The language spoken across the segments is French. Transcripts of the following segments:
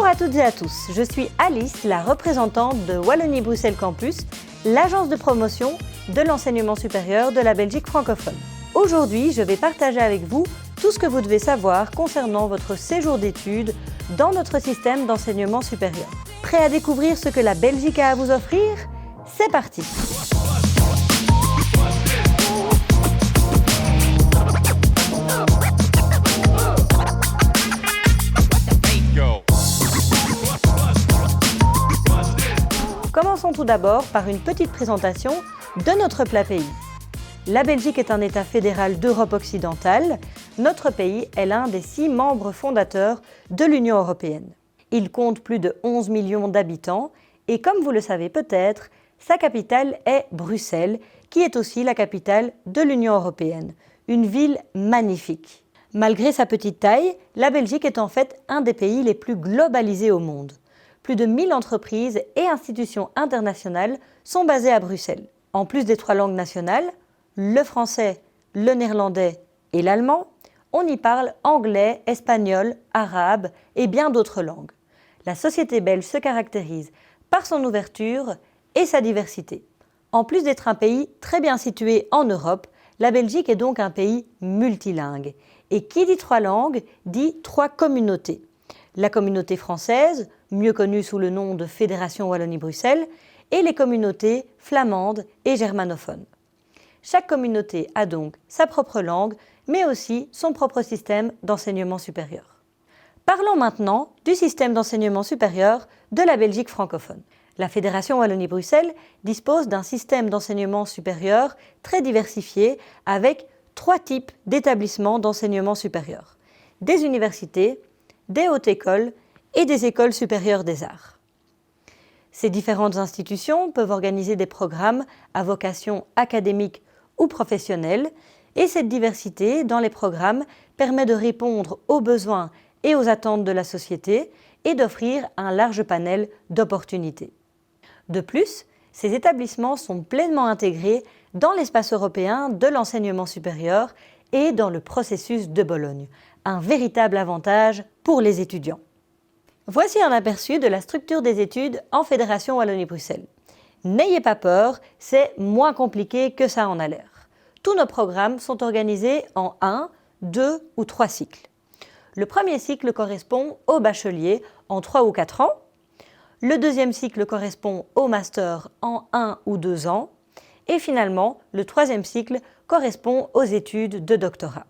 Bonjour à toutes et à tous, je suis Alice, la représentante de Wallonie-Bruxelles Campus, l'agence de promotion de l'enseignement supérieur de la Belgique francophone. Aujourd'hui, je vais partager avec vous tout ce que vous devez savoir concernant votre séjour d'études dans notre système d'enseignement supérieur. Prêt à découvrir ce que la Belgique a à vous offrir? C'est parti! Commençons tout d'abord par une petite présentation de notre plat pays. La Belgique est un État fédéral d'Europe occidentale. Notre pays est l'un des 6 membres fondateurs de l'Union européenne. Il compte plus de 11 millions d'habitants et comme vous le savez peut-être, sa capitale est Bruxelles, qui est aussi la capitale de l'Union européenne. Une ville magnifique. Malgré sa petite taille, la Belgique est en fait un des pays les plus globalisés au monde. Plus de 1000 entreprises et institutions internationales sont basées à Bruxelles. En plus des 3 langues nationales, le français, le néerlandais et l'allemand, on y parle anglais, espagnol, arabe et bien d'autres langues. La société belge se caractérise par son ouverture et sa diversité. En plus d'être un pays très bien situé en Europe, la Belgique est donc un pays multilingue. Et qui dit 3 langues, dit 3 communautés. La communauté française, mieux connue sous le nom de Fédération Wallonie-Bruxelles, et les communautés flamandes et germanophones. Chaque communauté a donc sa propre langue, mais aussi son propre système d'enseignement supérieur. Parlons maintenant du système d'enseignement supérieur de la Belgique francophone. La Fédération Wallonie-Bruxelles dispose d'un système d'enseignement supérieur très diversifié avec 3 types d'établissements d'enseignement supérieur. Des universités, des hautes écoles et des écoles supérieures des arts. Ces différentes institutions peuvent organiser des programmes à vocation académique ou professionnelle et cette diversité dans les programmes permet de répondre aux besoins et aux attentes de la société et d'offrir un large panel d'opportunités. De plus, ces établissements sont pleinement intégrés dans l'espace européen de l'enseignement supérieur et dans le processus de Bologne, un véritable avantage pour les étudiants. Voici un aperçu de la structure des études en Fédération Wallonie-Bruxelles. N'ayez pas peur, c'est moins compliqué que ça en a l'air. Tous nos programmes sont organisés en 1, 2 ou 3 cycles. Le premier cycle correspond au bachelier en 3 ou 4 ans. Le deuxième cycle correspond au master en 1 ou 2 ans. Et finalement, le troisième cycle correspond aux études de doctorat.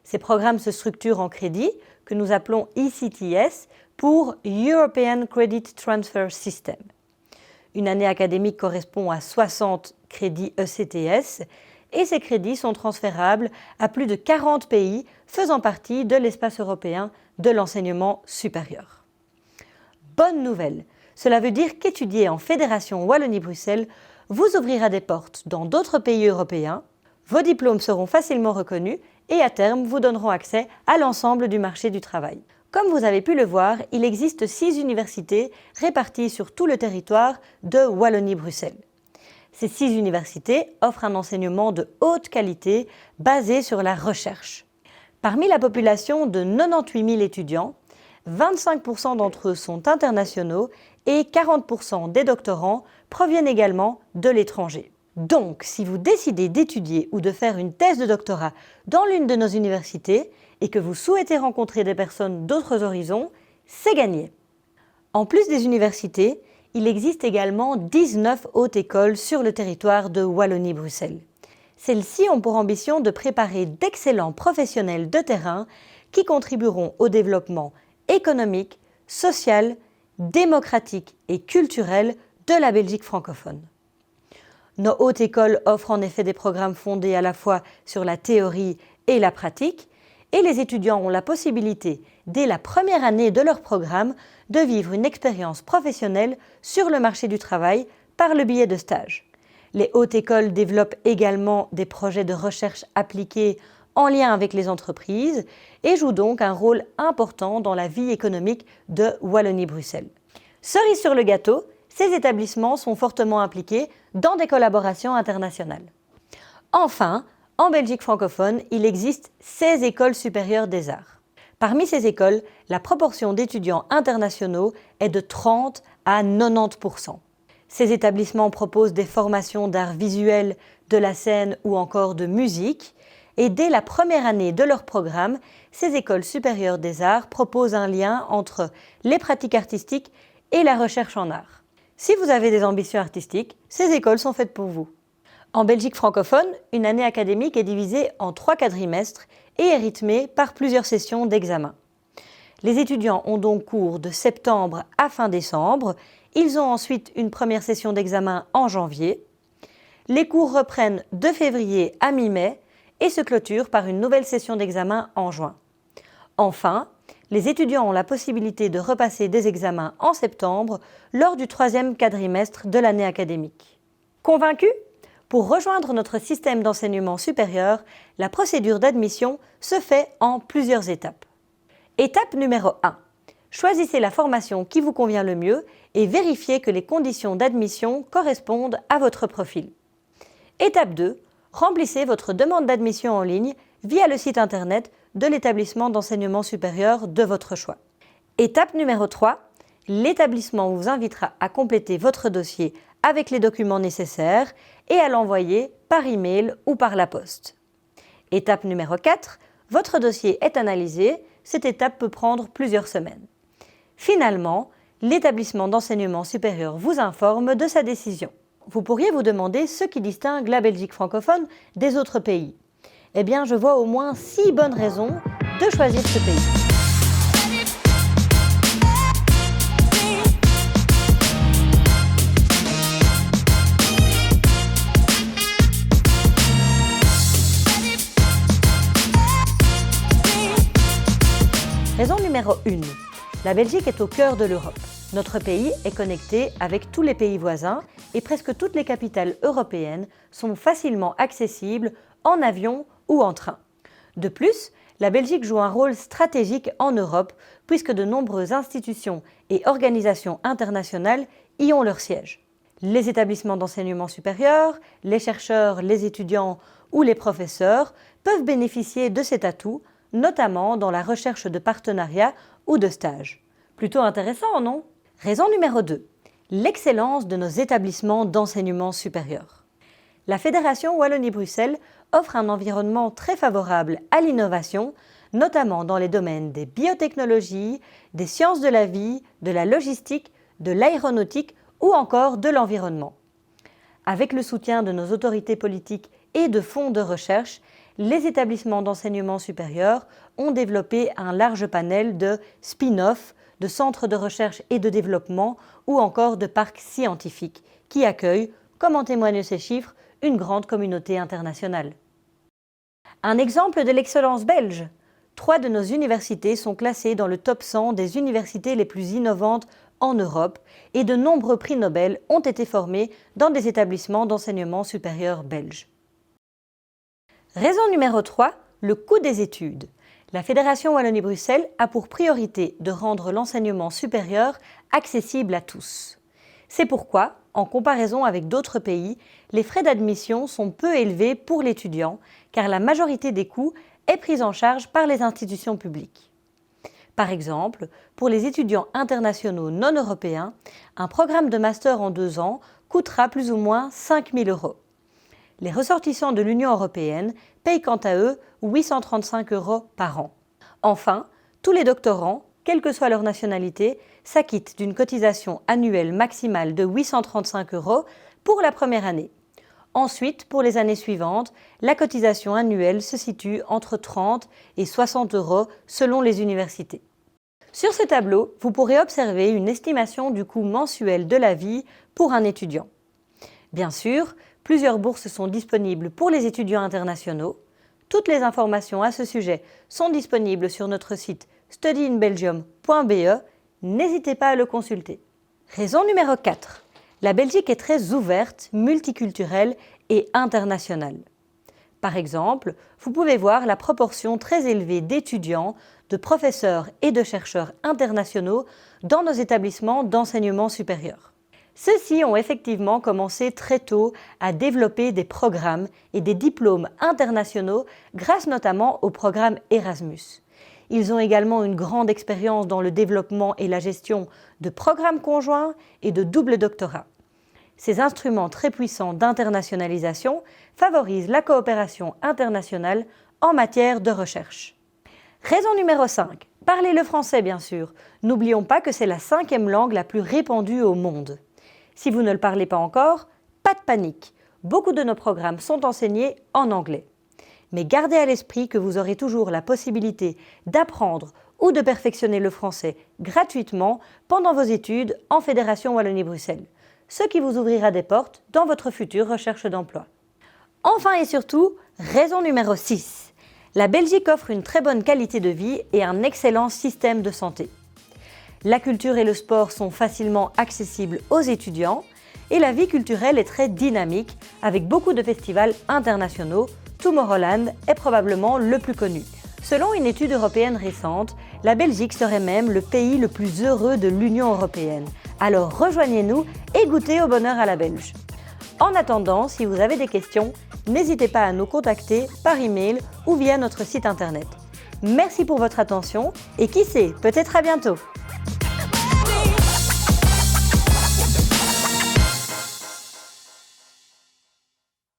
Ces programmes se structurent en crédits que nous appelons ECTS pour European Credit Transfer System. Une année académique correspond à 60 crédits ECTS et ces crédits sont transférables à plus de 40 pays faisant partie de l'espace européen de l'enseignement supérieur. Bonne nouvelle, cela veut dire qu'étudier en Fédération Wallonie-Bruxelles vous ouvrira des portes dans d'autres pays européens, vos diplômes seront facilement reconnus et à terme vous donneront accès à l'ensemble du marché du travail. Comme vous avez pu le voir, il existe 6 universités réparties sur tout le territoire de Wallonie-Bruxelles. Ces 6 universités offrent un enseignement de haute qualité basé sur la recherche. Parmi la population de 98 000 étudiants, 25% d'entre eux sont internationaux et 40% des doctorants proviennent également de l'étranger. Donc, si vous décidez d'étudier ou de faire une thèse de doctorat dans l'une de nos universités et que vous souhaitez rencontrer des personnes d'autres horizons, c'est gagné. En plus des universités, il existe également 19 hautes écoles sur le territoire de Wallonie-Bruxelles. Celles-ci ont pour ambition de préparer d'excellents professionnels de terrain qui contribueront au développement économique, social, démocratique et culturel de la Belgique francophone. Nos hautes écoles offrent en effet des programmes fondés à la fois sur la théorie et la pratique, et les étudiants ont la possibilité, dès la première année de leur programme, de vivre une expérience professionnelle sur le marché du travail par le biais de stages. Les hautes écoles développent également des projets de recherche appliqués en lien avec les entreprises et jouent donc un rôle important dans la vie économique de Wallonie-Bruxelles. Cerise sur le gâteau, ces établissements sont fortement impliqués dans des collaborations internationales. Enfin, en Belgique francophone, il existe 16 écoles supérieures des arts. Parmi ces écoles, la proportion d'étudiants internationaux est de 30 à 90%. Ces établissements proposent des formations d'art visuel, de la scène ou encore de musique. Et dès la première année de leur programme, ces écoles supérieures des arts proposent un lien entre les pratiques artistiques et la recherche en art. Si vous avez des ambitions artistiques, ces écoles sont faites pour vous. En Belgique francophone, une année académique est divisée en 3 quadrimestres et est rythmée par plusieurs sessions d'examen. Les étudiants ont donc cours de septembre à fin décembre. Ils ont ensuite une première session d'examen en janvier. Les cours reprennent de février à mi-mai et se clôturent par une nouvelle session d'examen en juin. Enfin, les étudiants ont la possibilité de repasser des examens en septembre lors du 3e quadrimestre de l'année académique. Convaincus ? Pour rejoindre notre système d'enseignement supérieur, la procédure d'admission se fait en plusieurs étapes. Étape numéro 1. Choisissez la formation qui vous convient le mieux et vérifiez que les conditions d'admission correspondent à votre profil. Étape 2. Remplissez votre demande d'admission en ligne via le site internet de l'établissement d'enseignement supérieur de votre choix. Étape numéro 3. L'établissement vous invitera à compléter votre dossier avec les documents nécessaires et à l'envoyer par email ou par la poste. Étape numéro 4. Votre dossier est analysé. Cette étape peut prendre plusieurs semaines. Finalement, l'établissement d'enseignement supérieur vous informe de sa décision. Vous pourriez vous demander ce qui distingue la Belgique francophone des autres pays. Eh bien, je vois au moins 6 bonnes raisons de choisir ce pays. Raison numéro 1. La Belgique est au cœur de l'Europe. Notre pays est connecté avec tous les pays voisins et presque toutes les capitales européennes sont facilement accessibles en avion ou en train. De plus, la Belgique joue un rôle stratégique en Europe puisque de nombreuses institutions et organisations internationales y ont leur siège. Les établissements d'enseignement supérieur, les chercheurs, les étudiants ou les professeurs peuvent bénéficier de cet atout, notamment dans la recherche de partenariats ou de stages. Plutôt intéressant, non ? Raison numéro 2. L'excellence de nos établissements d'enseignement supérieur. La Fédération Wallonie-Bruxelles offre un environnement très favorable à l'innovation, notamment dans les domaines des biotechnologies, des sciences de la vie, de la logistique, de l'aéronautique ou encore de l'environnement. Avec le soutien de nos autorités politiques et de fonds de recherche, les établissements d'enseignement supérieur ont développé un large panel de spin-off, de centres de recherche et de développement ou encore de parcs scientifiques qui accueillent, comme en témoignent ces chiffres, une grande communauté internationale. Un exemple de l'excellence belge. 3 de nos universités sont classées dans le top 100 des universités les plus innovantes en Europe et de nombreux prix Nobel ont été formés dans des établissements d'enseignement supérieur belges. Raison numéro 3, le coût des études. La Fédération Wallonie-Bruxelles a pour priorité de rendre l'enseignement supérieur accessible à tous. C'est pourquoi, en comparaison avec d'autres pays, les frais d'admission sont peu élevés pour l'étudiant, car la majorité des coûts est prise en charge par les institutions publiques. Par exemple, pour les étudiants internationaux non européens, un programme de master en 2 ans coûtera plus ou moins 5 000 €. Les ressortissants de l'Union européenne payent quant à eux 835 € par an. Enfin, tous les doctorants, quelle que soit leur nationalité, s'acquittent d'une cotisation annuelle maximale de 835 € pour la première année. Ensuite, pour les années suivantes, la cotisation annuelle se situe entre 30 et 60 € selon les universités. Sur ce tableau, vous pourrez observer une estimation du coût mensuel de la vie pour un étudiant. Bien sûr, plusieurs bourses sont disponibles pour les étudiants internationaux. Toutes les informations à ce sujet sont disponibles sur notre site studyinbelgium.be. N'hésitez pas à le consulter. Raison numéro 4. La Belgique est très ouverte, multiculturelle et internationale. Par exemple, vous pouvez voir la proportion très élevée d'étudiants, de professeurs et de chercheurs internationaux dans nos établissements d'enseignement supérieur. Ceux-ci ont effectivement commencé très tôt à développer des programmes et des diplômes internationaux grâce notamment au programme Erasmus. Ils ont également une grande expérience dans le développement et la gestion de programmes conjoints et de double doctorat. Ces instruments très puissants d'internationalisation favorisent la coopération internationale en matière de recherche. Raison numéro 5. Parlez le français, bien sûr. N'oublions pas que c'est la 5e langue la plus répandue au monde. Si vous ne le parlez pas encore, pas de panique. Beaucoup de nos programmes sont enseignés en anglais. Mais gardez à l'esprit que vous aurez toujours la possibilité d'apprendre ou de perfectionner le français gratuitement pendant vos études en Fédération Wallonie-Bruxelles, ce qui vous ouvrira des portes dans votre future recherche d'emploi. Enfin et surtout, raison numéro 6. La Belgique offre une très bonne qualité de vie et un excellent système de santé. La culture et le sport sont facilement accessibles aux étudiants et la vie culturelle est très dynamique avec beaucoup de festivals internationaux. Tomorrowland est probablement le plus connu. Selon une étude européenne récente, la Belgique serait même le pays le plus heureux de l'Union européenne. Alors rejoignez-nous et goûtez au bonheur à la belge. En attendant, si vous avez des questions, n'hésitez pas à nous contacter par email ou via notre site internet. Merci pour votre attention et qui sait, peut-être à bientôt!